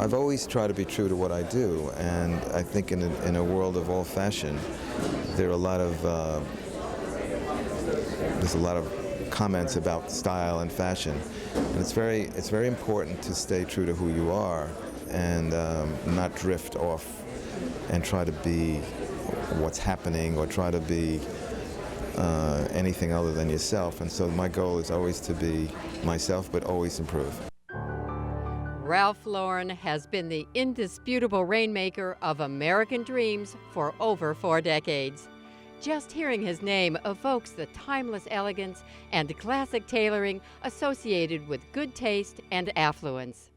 I've always tried to be true to what I do, and I think in a world of all fashion, there are a lot of there's a lot of comments about style and fashion, and it's very important to stay true to who you are and not drift off and try to be what's happening or try to be anything other than yourself. And so my goal is always to be myself, but always improve. Ralph Lauren has been the indisputable rainmaker of American dreams for over 4 decades. Just hearing his name evokes the timeless elegance and classic tailoring associated with good taste and affluence.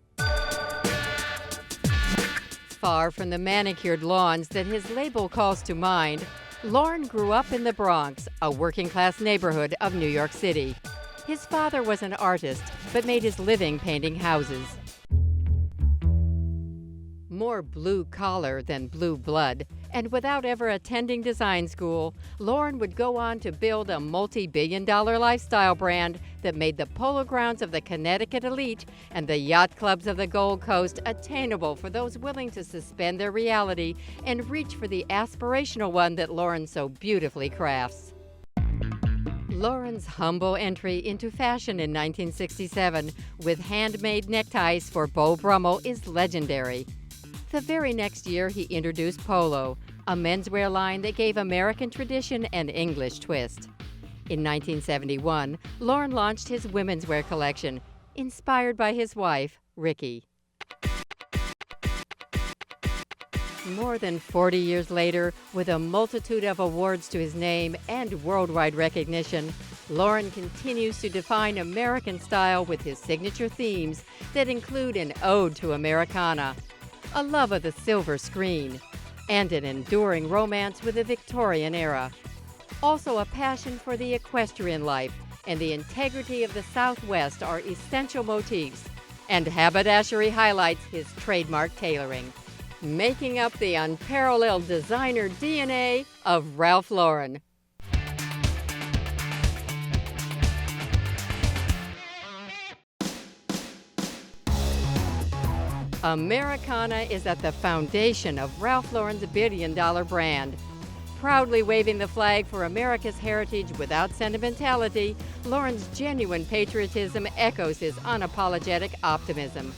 Far from the manicured lawns that his label calls to mind, Lauren grew up in the Bronx, a working-class neighborhood of New York City. His father was an artist, but made his living painting houses. More blue-collar than blue blood, and without ever attending design school, Lauren would go on to build a multi-billion-dollar lifestyle brand that made the polo grounds of the Connecticut elite and the yacht clubs of the Gold Coast attainable for those willing to suspend their reality and reach for the aspirational one that Lauren so beautifully crafts. Lauren's humble entry into fashion in 1967 with handmade neckties for Beau Brummel is legendary. The very next year, he introduced Polo, a menswear line that gave American tradition an English twist. In 1971, Lauren launched his womenswear collection, inspired by his wife, Ricky. More than 40 years later, with a multitude of awards to his name and worldwide recognition, Lauren continues to define American style with his signature themes that include an ode to Americana, a love of the silver screen, and an enduring romance with the Victorian era. Also, a passion for the equestrian life and the integrity of the Southwest are essential motifs, and haberdashery highlights his trademark tailoring, making up the unparalleled designer DNA of Ralph Lauren. Americana is at the foundation of Ralph Lauren's billion-dollar brand. Proudly waving the flag for America's heritage without sentimentality, Lauren's genuine patriotism echoes his unapologetic optimism.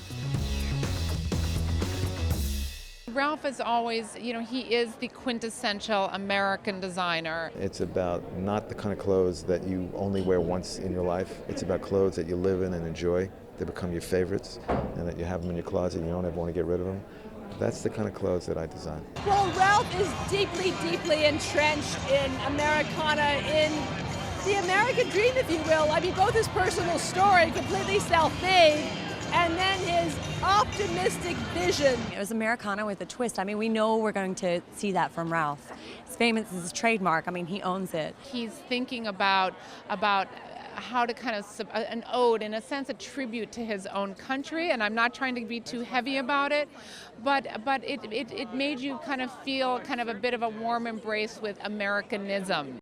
Ralph is always, he is the quintessential American designer. It's about not the kind of clothes that you only wear once in your life. It's about clothes that you live in and enjoy, that become your favorites, and that you have them in your closet and you don't ever want to get rid of them. That's the kind of clothes that I design. Well, Ralph is deeply, deeply entrenched in Americana, in the American dream, if you will. I mean, both his personal story, completely self-made, and then his optimistic vision. It was Americana with a twist. I mean, we know we're going to see that from Ralph. It's famous, it's his trademark. I mean, he owns it. He's thinking about how to kind of an ode, in a sense, a tribute to his own country. And I'm not trying to be too heavy about it, but it made you kind of feel kind of a bit of a warm embrace with Americanism.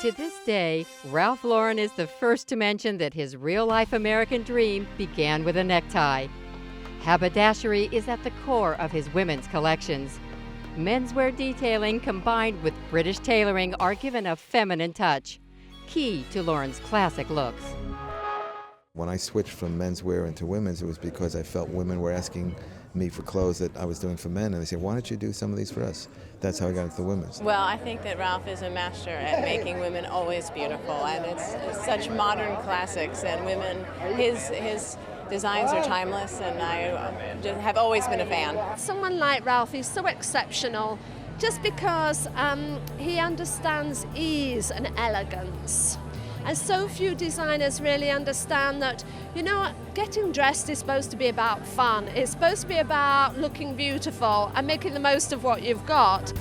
To this day, Ralph Lauren is the first to mention that his real-life American dream began with a necktie. Haberdashery is at the core of his women's collections. Menswear detailing combined with British tailoring are given a feminine touch, key to Lauren's classic looks. When I switched from menswear into women's, it was because I felt women were asking me for clothes that I was doing for men, and they said, why don't you do some of these for us? That's how I got into the women's. Well, I think that Ralph is a master at making women always beautiful, and it's such modern classics, and women, his designs are timeless, and I just have always been a fan. Someone like Ralph is so exceptional just because he understands ease and elegance. And so few designers really understand that, you know, getting dressed is supposed to be about fun. It's supposed to be about looking beautiful and making the most of what you've got.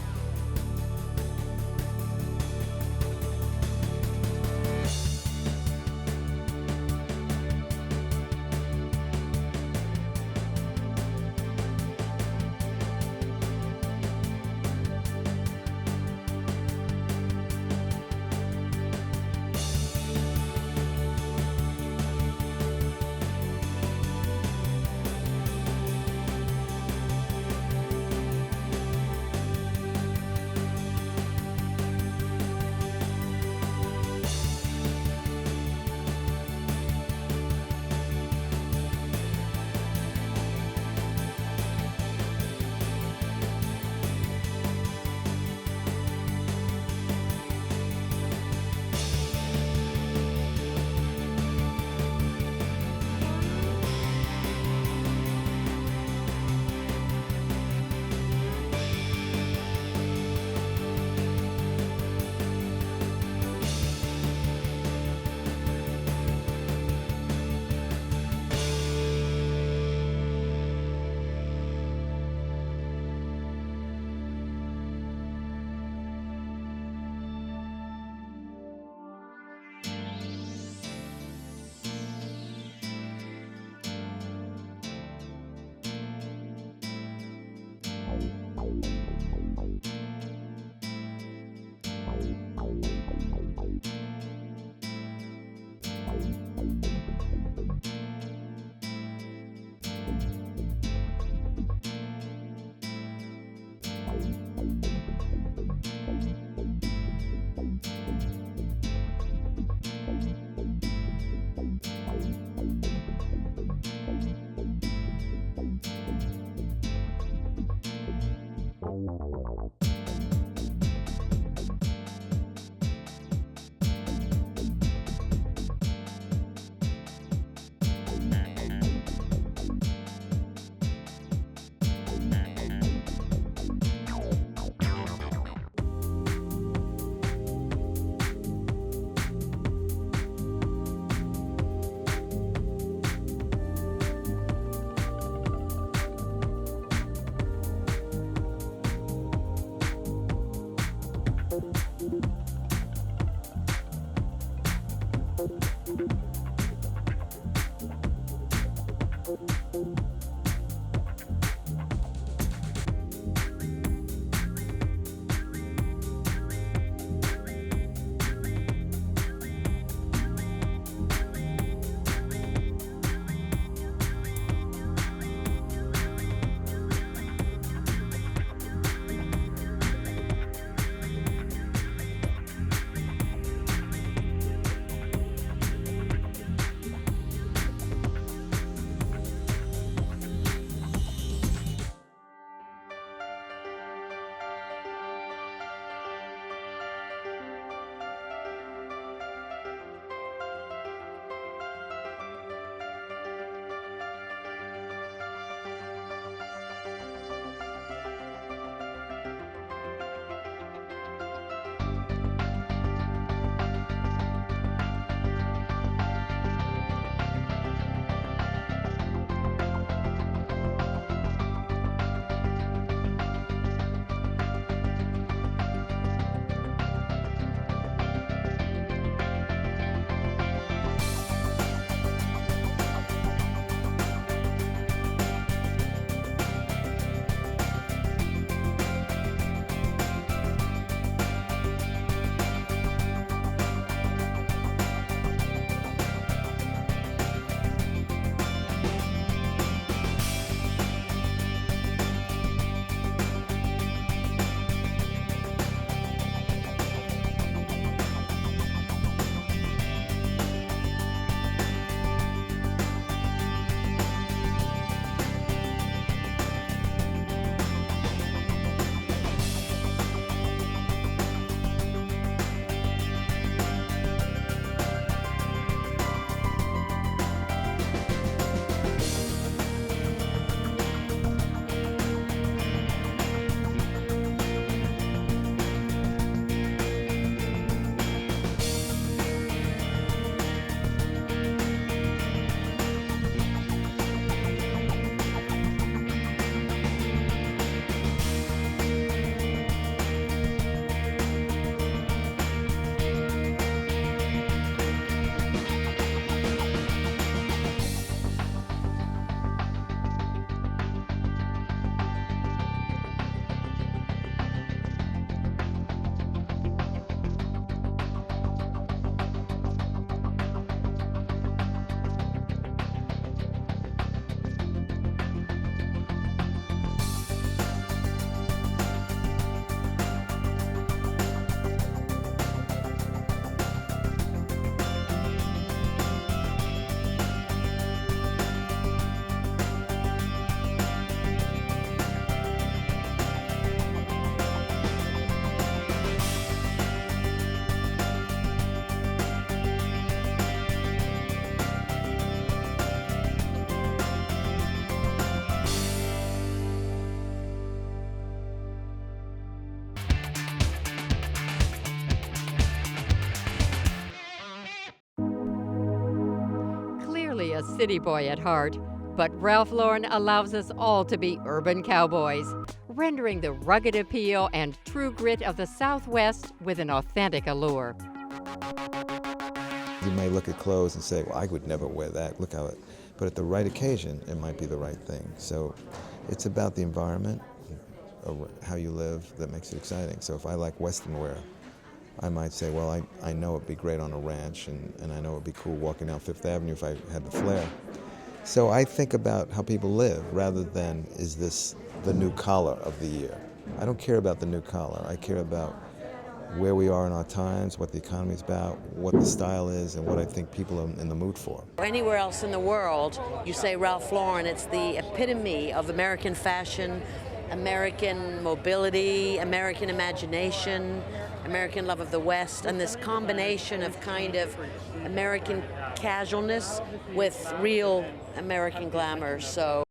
truly a city boy at heart. But Ralph Lauren allows us all to be urban cowboys, rendering the rugged appeal and true grit of the Southwest with an authentic allure. You may look at clothes and say, well, I would never wear that, look how it, but at the right occasion, it might be the right thing. So it's about the environment, how you live, that makes it exciting. So if I like Western wear, I might say, well, I know it'd be great on a ranch, and I know it'd be cool walking down Fifth Avenue if I had the flair. So I think about how people live rather than, is this the new collar of the year? I don't care about the new collar. I care about where we are in our times, what the economy is about, what the style is, and what I think people are in the mood for. Anywhere else in the world, you say Ralph Lauren, it's the epitome of American fashion, American mobility, American imagination, American love of the West, and this combination of kind of American casualness with real American glamour. So.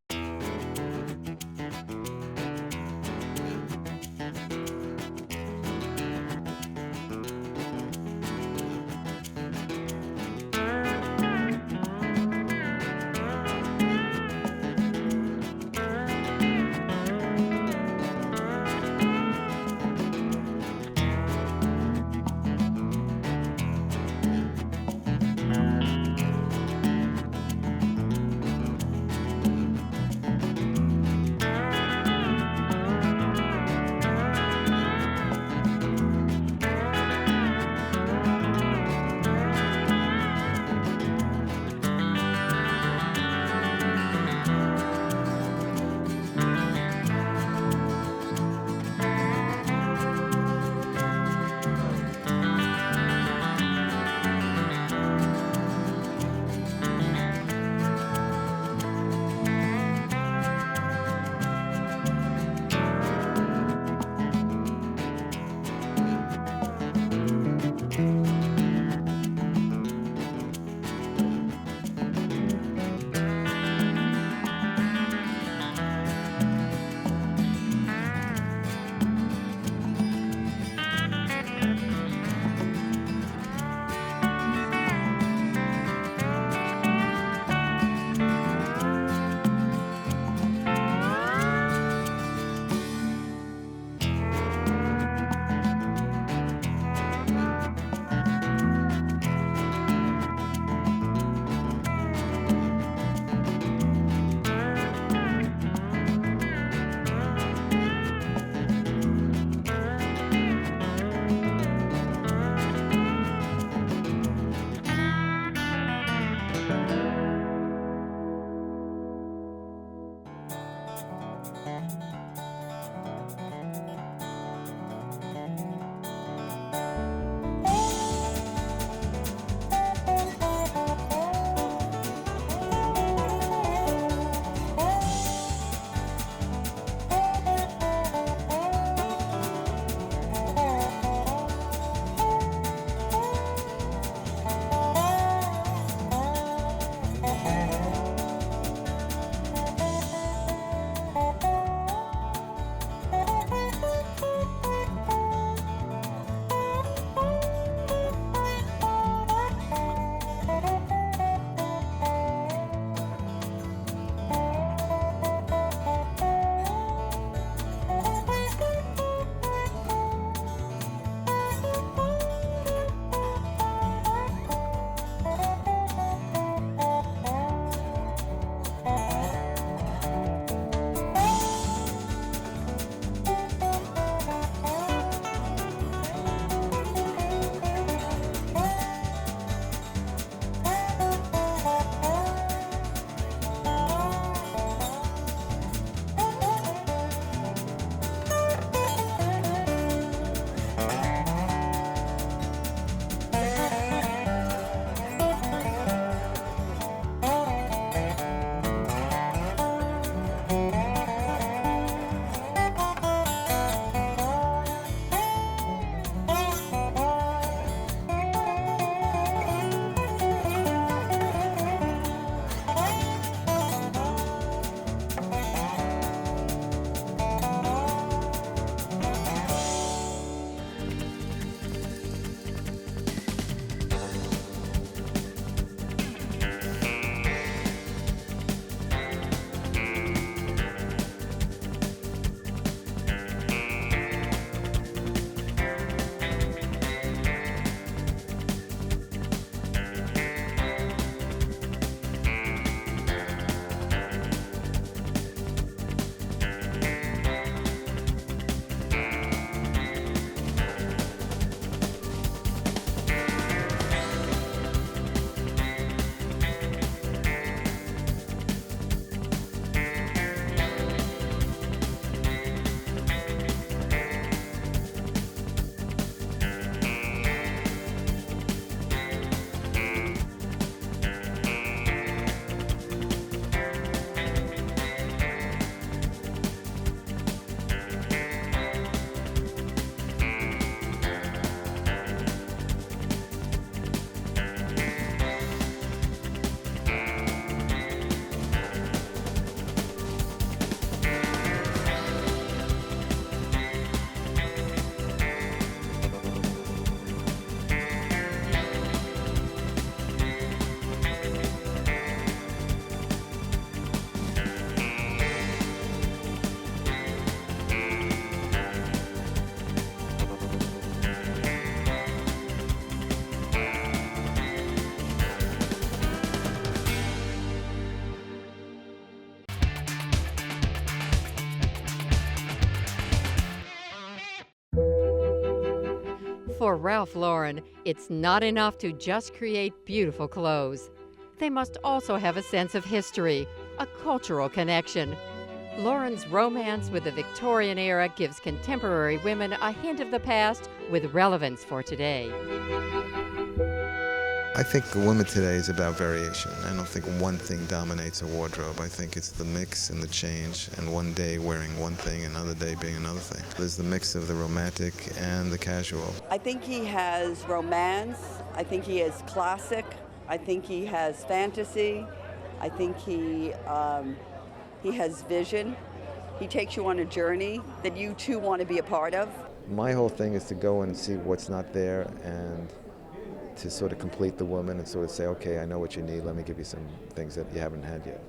For Ralph Lauren, it's not enough to just create beautiful clothes. They must also have a sense of history, a cultural connection. Lauren's romance with the Victorian era gives contemporary women a hint of the past with relevance for today. I think a woman today is about variation. I don't think one thing dominates a wardrobe. I think it's the mix and the change, and one day wearing one thing, another day being another thing. There's the mix of the romantic and the casual. I think he has romance. I think he has classic. I think he has fantasy. I think he has vision. He takes you on a journey that you too want to be a part of. My whole thing is to go and see what's not there and to sort of complete the woman and sort of say, okay, I know what you need, let me give you some things that you haven't had yet.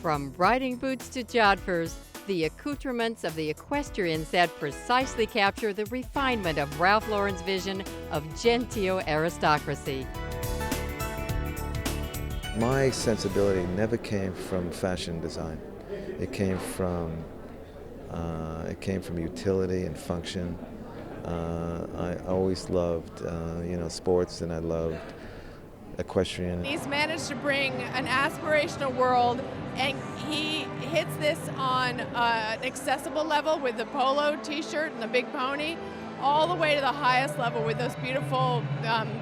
From riding boots to jodhpurs, the accoutrements of the equestrian set precisely capture the refinement of Ralph Lauren's vision of genteel aristocracy. My sensibility never came from fashion design. It came from utility and function. I always loved, sports, and I loved equestrian. He's managed to bring an aspirational world, and he hits this on an accessible level with the polo t-shirt and the big pony, all the way to the highest level with those beautiful,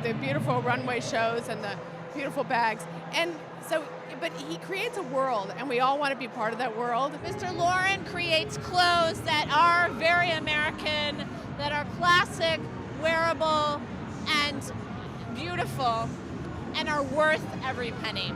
the beautiful runway shows and the beautiful bags. And so, but he creates a world, and we all want to be part of that world. Mr. Lauren creates clothes that are very American, that are classic, wearable, and beautiful, and are worth every penny.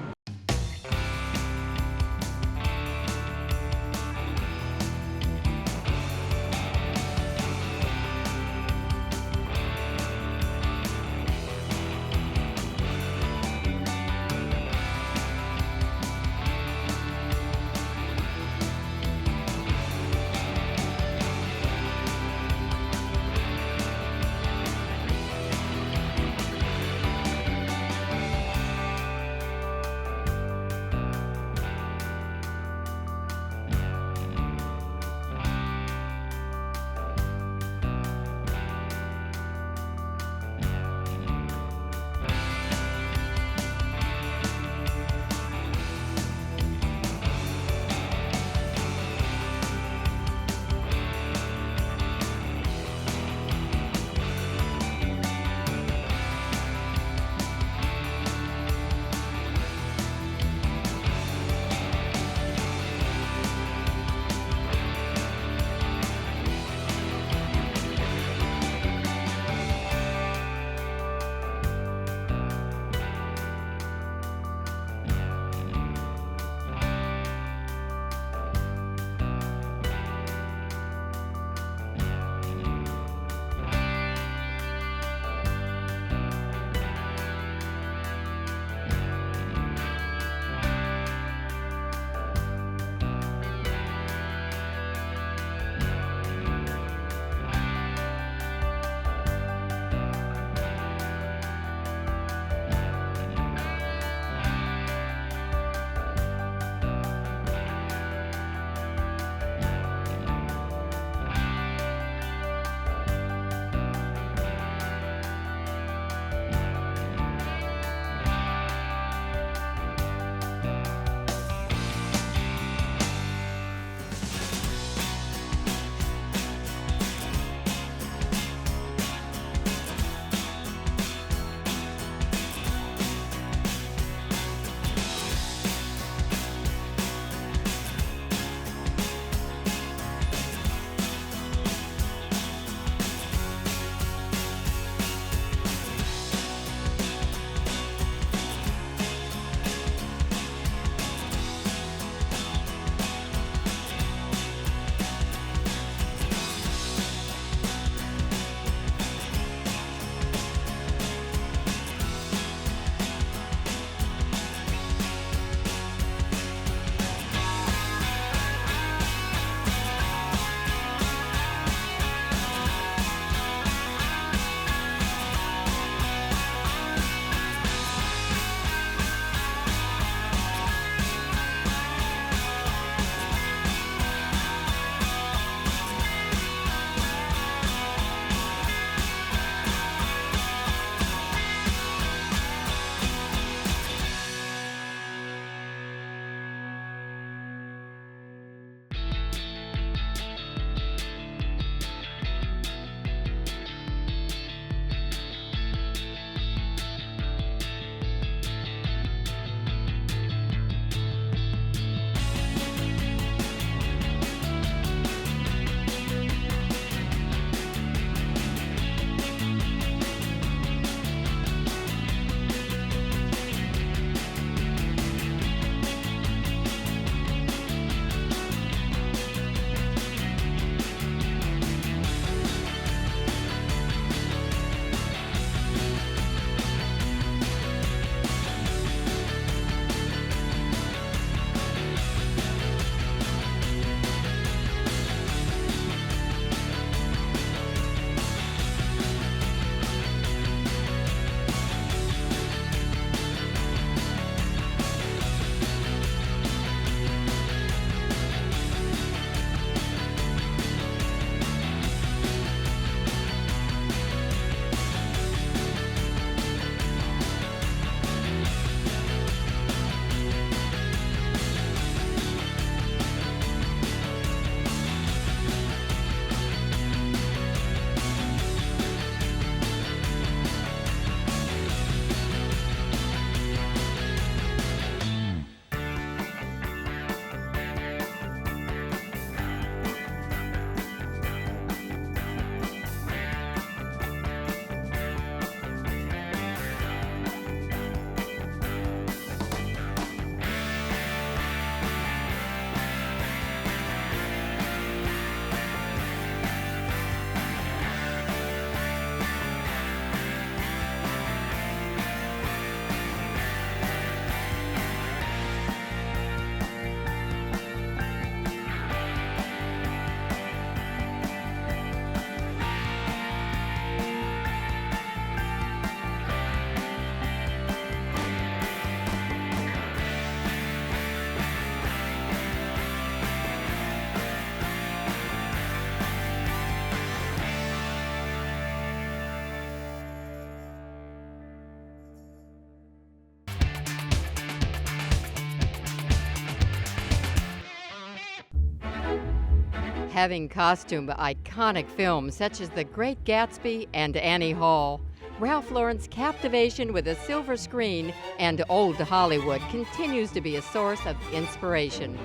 having costumed iconic films such as The Great Gatsby and Annie Hall, Ralph Lauren's captivation with a silver screen and old Hollywood continues to be a source of inspiration.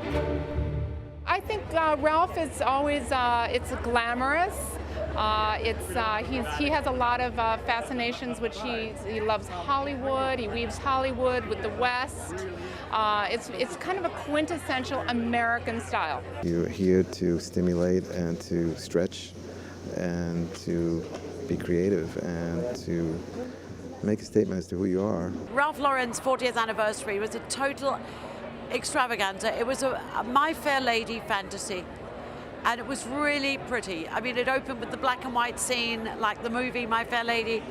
I think Ralph is always, it's glamorous. He has a lot of fascinations, which he loves Hollywood. He weaves Hollywood with the West. It's kind of a quintessential American style. You're here to stimulate and to stretch and to be creative and to make a statement as to who you are. Ralph Lauren's 40th anniversary was a total extravaganza. It was a My Fair Lady fantasy. And it was really pretty. I mean, it opened with the black and white scene, like the movie My Fair Lady.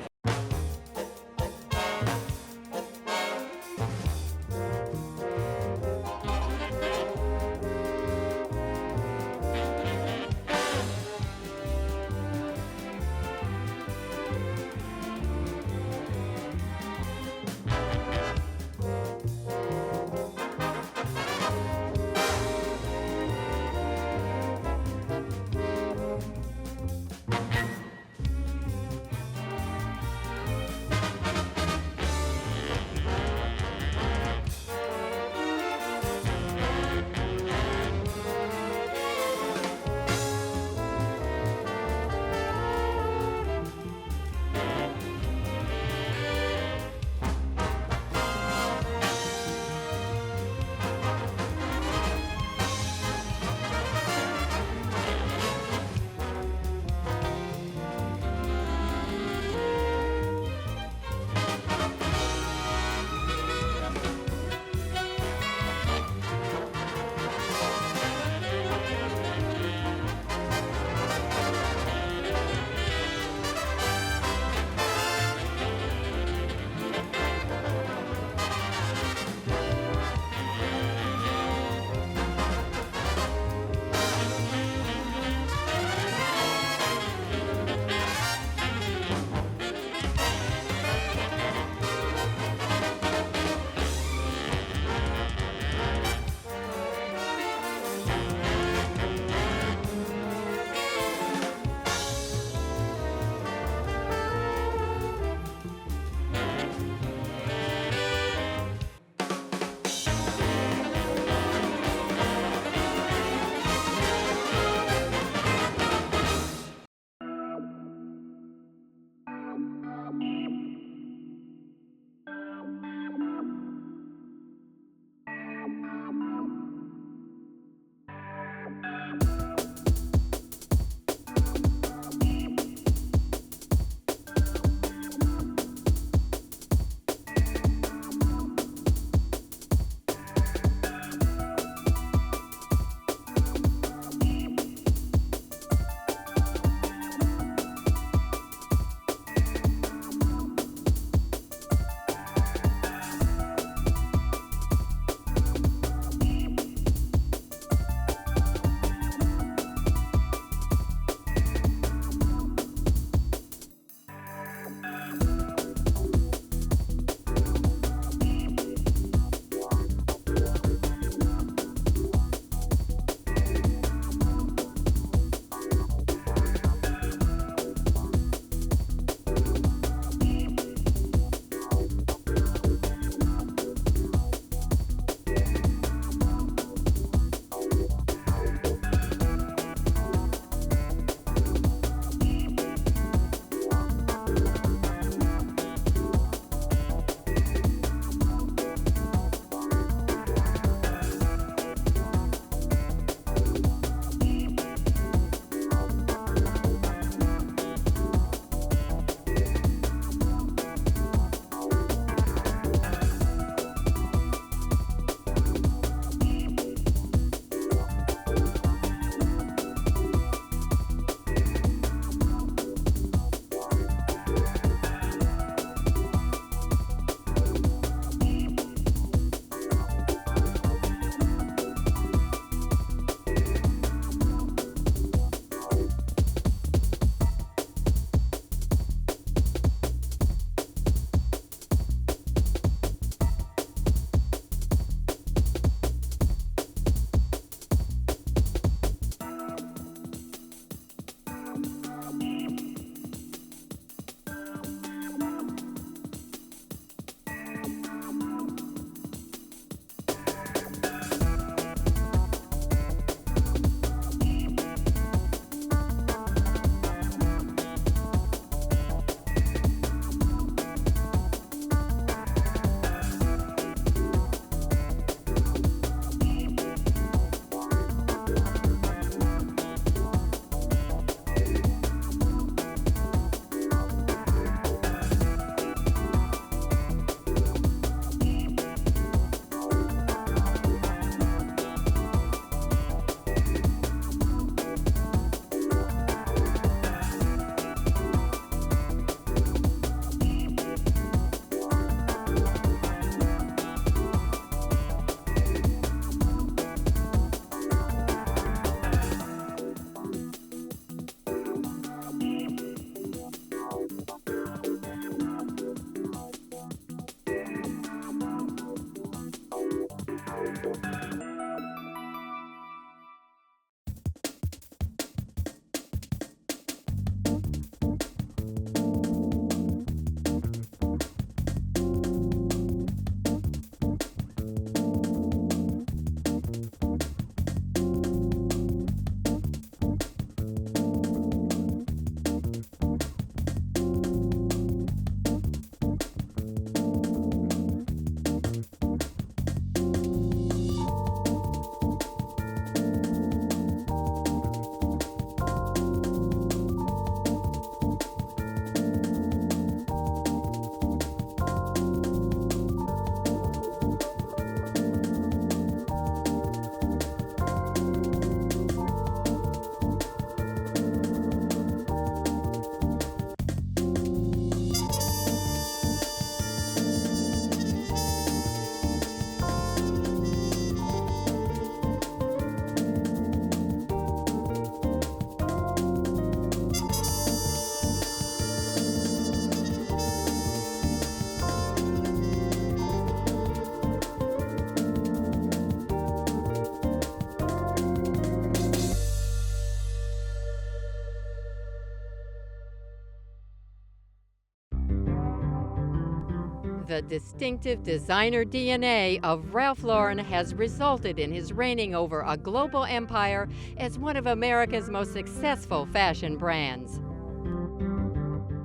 The distinctive designer DNA of Ralph Lauren has resulted in his reigning over a global empire as one of America's most successful fashion brands.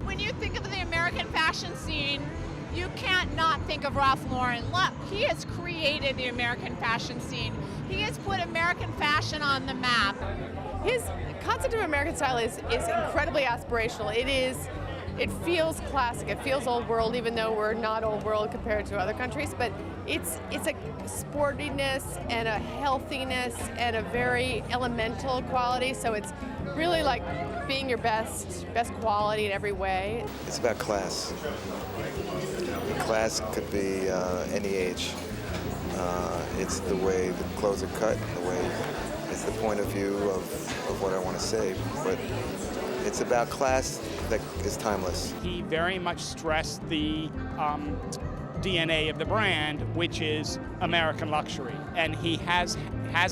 When you think of the American fashion scene, you can't not think of Ralph Lauren. Look, he has created the American fashion scene. He has put American fashion on the map. His concept of American style is incredibly aspirational. It feels classic. It feels old world, even though we're not old world compared to other countries. But it's a sportiness and a healthiness and a very elemental quality. So it's really like being your best quality in every way. It's about class. Class could be any age. It's the way the clothes are cut, it's the point of view of what I want to say, but it's about class that is timeless. He very much stressed the DNA of the brand, which is American luxury. And he has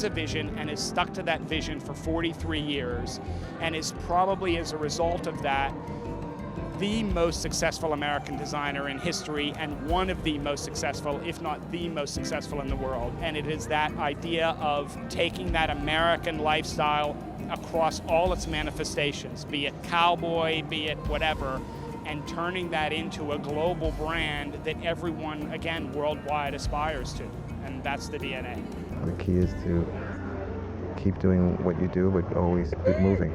a vision and has stuck to that vision for 43 years and is probably, as a result of that, the most successful American designer in history and one of the most successful, if not the most successful in the world. And it is that idea of taking that American lifestyle across all its manifestations, be it cowboy, be it whatever, and turning that into a global brand that everyone, again, worldwide aspires to. And that's the DNA. The key is to keep doing what you do, but always keep moving.